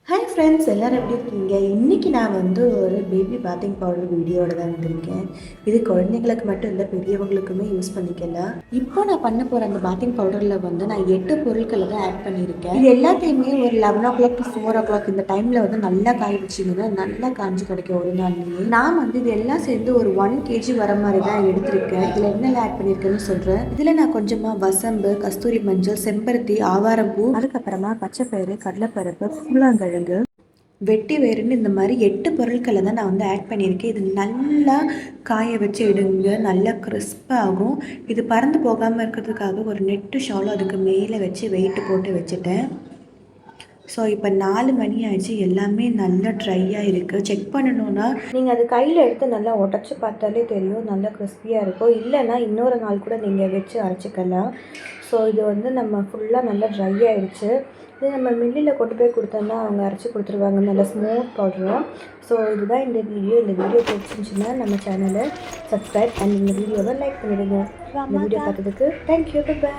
Hi friends, எல்லோரும் எப்படி இருக்கீங்க? இன்றைக்கி நான் ஒரு பேபி பாத்திங் பவுடர் வீடியோட தான் வந்திருக்கேன். இது குழந்தைங்களுக்கு மட்டும் இல்லை, பெரியவங்களுக்குமே யூஸ் பண்ணிக்கலாம். இப்போ நான் பண்ண போகிற அந்த பாத்திங் பவுடரில் நான் 8 பொருட்களை தான் ஆட் பண்ணியிருக்கேன். இது எல்லாத்தையுமே ஒரு 11 o'clock to 4 o'clock இந்த டைமில் நல்லா காய வச்சிங்கன்னா நல்லா காஞ்சி கிடைக்கும் ஒரு நாள்லேயே. நான் இது எல்லாம் சேர்ந்து ஒரு 1 kg வர மாதிரி தான் எடுத்திருக்கேன். இதில் என்னெல்லாம் ஆட் பண்ணியிருக்கேன்னு சொல்கிறேன். இதில் நான் கொஞ்சமாக வசம்பு, கஸ்தூரி மஞ்சள், செம்பருத்தி, ஆவாரம்பூ, அதுக்கப்புறமா பச்சைப்பயிறு, கடலைப்பருப்பு, பூலாங்கழங்கு, வெட்டி வேறுன்னு இந்த மாதிரி 8 பொருட்களை தான் நான் ஆட் பண்ணியிருக்கேன். இது நல்லா காய வச்சு எடுங்க, நல்லா கிறிஸ்பாகும். இது பறந்து போகாமல் இருக்கிறதுக்காக ஒரு நெட்டு ஷாலும் அதுக்கு மேலே வச்சு வெயிட்டு போட்டு வச்சுட்டேன். ஸோ இப்போ 4 மணி ஆயிடுச்சு, எல்லாமே நல்லா ட்ரையாக இருக்குது. செக் பண்ணணுன்னா நீங்கள் அது கையில் எடுத்து நல்லா உடச்சி பார்த்தாலே தெரியும், நல்லா கிறிஸ்பியாக இருக்கும். இல்லைன்னா இன்னொரு நாள் கூட நீங்கள் வச்சு அரைச்சிக்கலாம். ஸோ இது நம்ம ஃபுல்லாக நல்லா ட்ரை ஆகிடுச்சு. இது நம்ம மில்லில் கொண்டு போய் கொடுத்தோம்னா அவங்க அரைச்சி கொடுத்துருவாங்க, நல்லா ஸ்மூத் பவுடராக. ஸோ இதுதான் இந்த வீடியோ பிடிச்சிருந்துச்சுன்னா நம்ம சேனலை சப்ஸ்கிரைப் அண்ட் இந்த வீடியோவை லைக் பண்ணிவிடுங்க. இந்த வீடியோ பார்த்ததுக்கு தேங்க்யூ. பை.